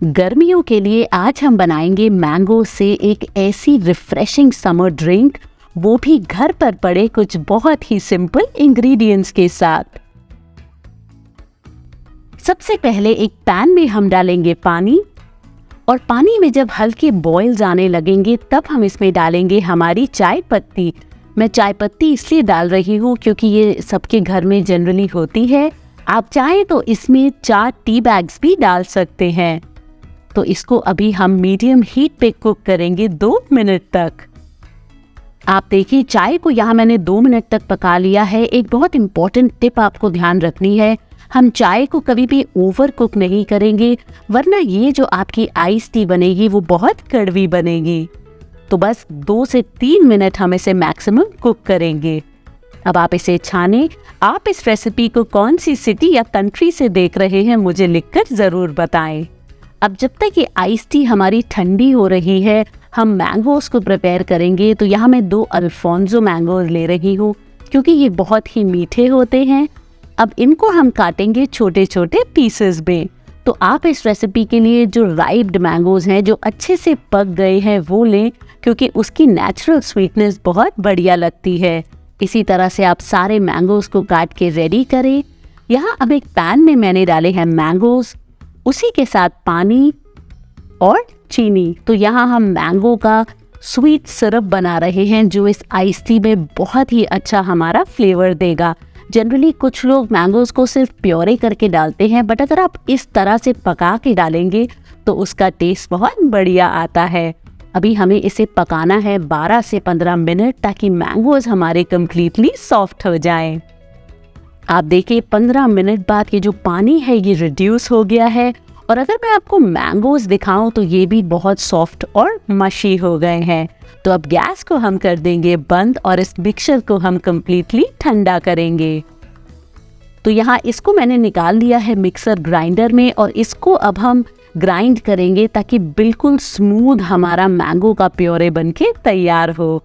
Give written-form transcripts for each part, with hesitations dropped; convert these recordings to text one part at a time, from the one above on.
गर्मियों के लिए आज हम बनाएंगे मैंगो से एक ऐसी रिफ्रेशिंग समर ड्रिंक, वो भी घर पर पड़े कुछ बहुत ही सिंपल इंग्रेडिएंट्स के साथ। सबसे पहले एक पैन में हम डालेंगे पानी, और पानी में जब हल्के बॉइल्स आने लगेंगे तब हम इसमें डालेंगे हमारी चाय पत्ती। मैं चाय पत्ती इसलिए डाल रही हूँ क्योंकि ये सबके घर में जनरली होती है। आप चाहें तो इसमें 4 टी बैग्स भी डाल सकते हैं। तो इसको अभी हम मीडियम हीट पे कुक करेंगे 2 मिनट तक। आप देखिए चाय को यहाँ मैंने 2 मिनट तक पका लिया है। एक बहुत इंपॉर्टेंट टिप आपको ध्यान रखनी है, हम चाय को कभी भी ओवर कुक नहीं करेंगे, वरना ये जो आपकी आइस टी बनेगी वो बहुत कड़वी बनेगी। तो बस 2 से 3 मिनट हम इसे मैक्सिमम कुक करेंगे। अब आप इसे छाने। आप इस रेसिपी को कौन सी सिटी या कंट्री से देख रहे हैं मुझे लिखकर ज़रूर बताएं। अब जब तक ये आइस टी हमारी ठंडी हो रही है, हम मैंगोज़ को प्रिपेयर करेंगे। तो यहाँ मैं 2 अल्फोंसो मैंगोज़ ले रही हूँ क्योंकि ये बहुत ही मीठे होते हैं। अब इनको हम काटेंगे छोटे छोटे पीसेस में। तो आप इस रेसिपी के लिए जो राइप्ड मैंगोज़ हैं, जो अच्छे से पक गए हैं, वो लें क्योंकि उसकी नेचुरल स्वीटनेस बहुत बढ़िया लगती है। इसी तरह से आप सारे मैंगोज़ को काट के रेडी करें। यहाँ अब एक पैन में मैंने डाले हैं मैंगोज़, उसी के साथ पानी और चीनी। तो यहाँ हम मैंगो का स्वीट सिरप बना रहे हैं जो इस आइस टी में बहुत ही अच्छा हमारा फ्लेवर देगा। जनरली कुछ लोग मैंगोज़ को सिर्फ प्योरे करके डालते हैं, बट अगर आप इस तरह से पका के डालेंगे तो उसका टेस्ट बहुत बढ़िया आता है। अभी हमें इसे पकाना है 12 से 15 मिनट ताकि मैंगोज़ हमारे कम्प्लीटली सॉफ्ट हो जाएं। आप देखिए 15 मिनट बाद ये जो पानी है ये रिड्यूस हो गया है, और अगर मैं आपको मैंगोज़ दिखाऊं तो ये भी बहुत सॉफ्ट और मशी हो गए हैं। तो अब गैस को हम कर देंगे बंद और इस मिक्सचर को हम कम्प्लीटली ठंडा करेंगे। तो यहाँ इसको मैंने निकाल लिया है मिक्सर ग्राइंडर में, और इसको अब हम ग्राइंड करेंगे ताकि बिल्कुल स्मूथ हमारा मैंगो का प्योरे बनके तैयार हो।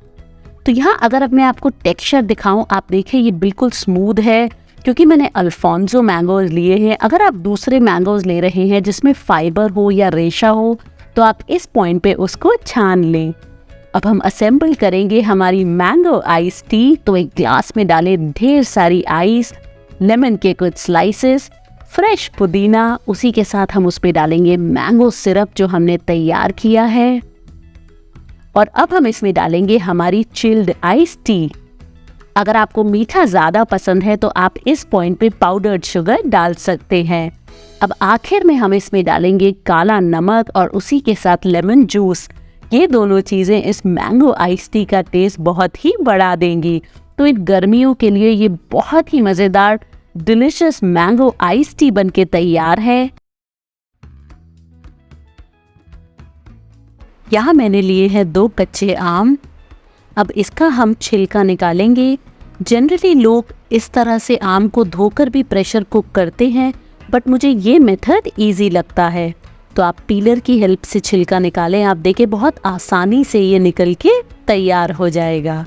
तो यहाँ अगर अब मैं आपको टेक्सचर दिखाऊं, आप देखें ये बिल्कुल स्मूथ है क्योंकि मैंने अल्फोंसो मैंगोज़ लिए हैं। अगर आप दूसरे मैंगोज़ ले रहे हैं जिसमें फाइबर हो या रेशा हो तो आप इस पॉइंट पे उसको छान लें। अब हम असेंबल करेंगे हमारी मैंगो आइस टी। तो एक ग्लास में डालें ढेर सारी आइस, लेमन के कुछ स्लाइसेस, फ्रेश पुदीना, उसी के साथ हम उस पर डालेंगे मैंगो सिरप जो हमने तैयार किया है, और अब हम इसमें डालेंगे हमारी चिल्ड आइस टी। अगर आपको मीठा ज़्यादा पसंद है तो आप इस पॉइंट पे पाउडर्ड शुगर डाल सकते हैं। अब आखिर में हम इसमें डालेंगे काला नमक और उसी के साथ लेमन जूस। ये दोनों चीज़ें इस मैंगो आइस टी का टेस्ट बहुत ही बढ़ा देंगी। तो इन गर्मियों के लिए ये बहुत ही मज़ेदार डिलिशियस मैंगो आइस टी बनके तैयार है। यहाँ मैंने लिए हैं 2 कच्चे आम। अब इसका हम छिलका निकालेंगे। जनरली लोग इस तरह से आम को धोकर भी प्रेशर कुक करते हैं, बट मुझे ये मेथड इजी लगता है। तो आप पीलर की हेल्प से छिलका निकालें। आप देखें बहुत आसानी से ये निकल के तैयार हो जाएगा।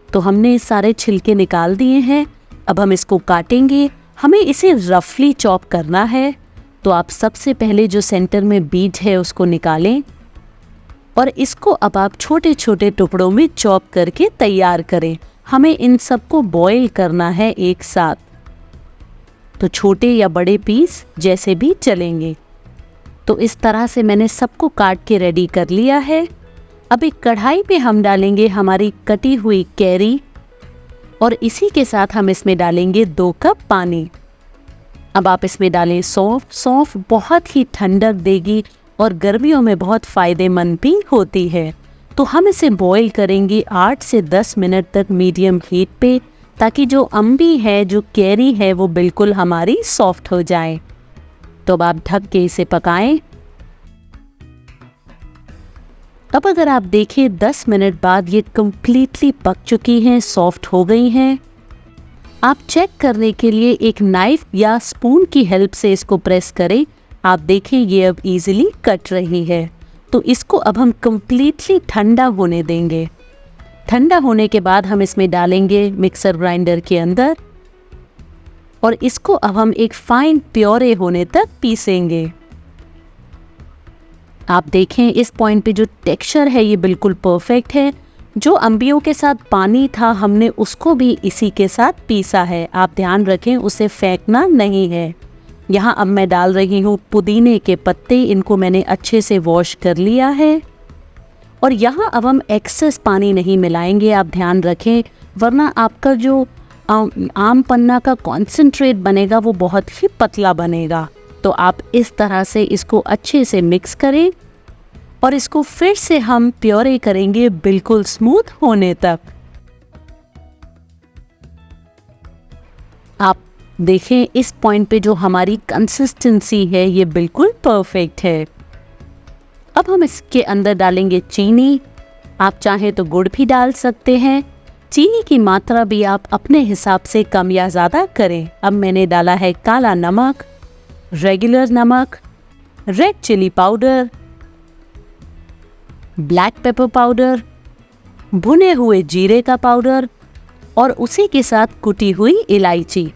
तो हमने सारे छिलके निकाल दिए हैं। अब हम इसको काटेंगे। हमें इसे रफली चॉप करना है। तो आप सबसे पहले जो सेंटर में बीज है उसको निकालें, और इसको अब आप छोटे छोटे टुकड़ों में चॉप करके तैयार करें। हमें इन सबको बॉईल करना है एक साथ। तो छोटे या बड़े पीस जैसे भी चलेंगे। तो इस तरह से मैंने सबको काट के रेडी कर लिया है। अब एक कढ़ाई पे हम डालेंगे हमारी कटी हुई कैरी, और इसी के साथ हम इसमें डालेंगे 2 कप पानी। अब आप इसमें डालें सौंफ। सौंफ बहुत ही ठंडक देगी और गर्मियों में बहुत फ़ायदेमंद भी होती है। तो हम इसे बॉईल करेंगे 8 से 10 मिनट तक मीडियम हीट पे, ताकि जो अम्बी है, जो कैरी है, वो बिल्कुल हमारी सॉफ्ट हो जाए। तो अब आप ढक के इसे पकाएं। अब अगर आप देखें 10 मिनट बाद ये कम्प्लीटली पक चुकी हैं, सॉफ्ट हो गई हैं। आप चेक करने के लिए एक नाइफ या स्पून की हेल्प से इसको प्रेस करें। आप देखें ये अब इजीली कट रही है। तो इसको अब हम कम्प्लीटली ठंडा होने देंगे। ठंडा होने के बाद हम इसमें डालेंगे मिक्सर ग्राइंडर के अंदर, और इसको अब हम एक फाइन प्योरे होने तक पीसेंगे। आप देखें इस पॉइंट पे जो टेक्सचर है ये बिल्कुल परफेक्ट है। जो अम्बियों के साथ पानी था हमने उसको भी इसी के साथ पीसा है। आप ध्यान रखें उसे फेंकना नहीं है। यहाँ अब मैं डाल रही हूँ पुदीने के पत्ते, इनको मैंने अच्छे से वॉश कर लिया है। और यहाँ अब हम एक्सेस पानी नहीं मिलाएंगे, आप ध्यान रखें, वरना आपका जो आम पन्ना का कॉन्सेंट्रेट बनेगा वो बहुत ही पतला बनेगा। तो आप इस तरह से इसको अच्छे से मिक्स करें और इसको फिर से हम प्योरे करेंगे बिल्कुल स्मूथ होने तक। आप देखें इस पॉइंट पे जो हमारी कंसिस्टेंसी है ये बिल्कुल परफेक्ट है। अब हम इसके अंदर डालेंगे चीनी। आप चाहे तो गुड़ भी डाल सकते हैं। चीनी की मात्रा भी आप अपने हिसाब से कम या ज़्यादा करें। अब मैंने डाला है काला नमक, रेगुलर नमक, red chilli powder, black pepper powder, भुने हुए जीरे का पाउडर और उसी के साथ कुटी हुई इलायची।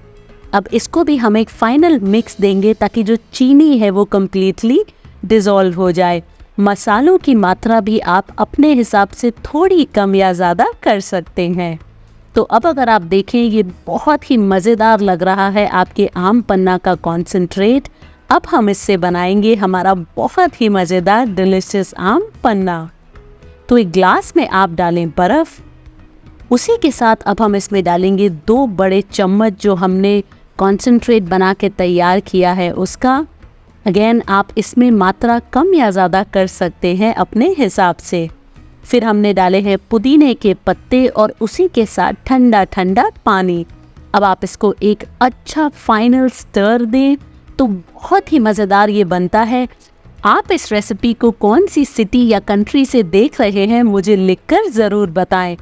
अब इसको भी हम एक फाइनल मिक्स देंगे ताकि जो चीनी है वो कम्प्लीटली डिज़ोल्व हो जाए। मसालों की मात्रा भी आप अपने हिसाब से थोड़ी कम या ज़्यादा कर सकते हैं। तो अब अगर आप देखें ये बहुत ही मज़ेदार लग रहा है आपके आम पन्ना का कॉन्सेंट्रेट। अब हम इससे बनाएंगे हमारा बहुत ही मज़ेदार डिलीशियस आम पन्ना। तो एक ग्लास में आप डालें बर्फ़, उसी के साथ अब हम इसमें डालेंगे 2 बड़े चम्मच जो हमने कॉन्सेंट्रेट बना के तैयार किया है उसका। अगेन आप इसमें मात्रा कम या ज़्यादा कर सकते हैं अपने हिसाब से। फिर हमने डाले हैं पुदीने के पत्ते और उसी के साथ ठंडा ठंडा पानी। अब आप इसको एक अच्छा फाइनल स्टर दें तो बहुत ही मज़ेदार ये बनता है। आप इस रेसिपी को कौन सी सिटी या कंट्री से देख रहे हैं मुझे लिखकर ज़रूर बताएं।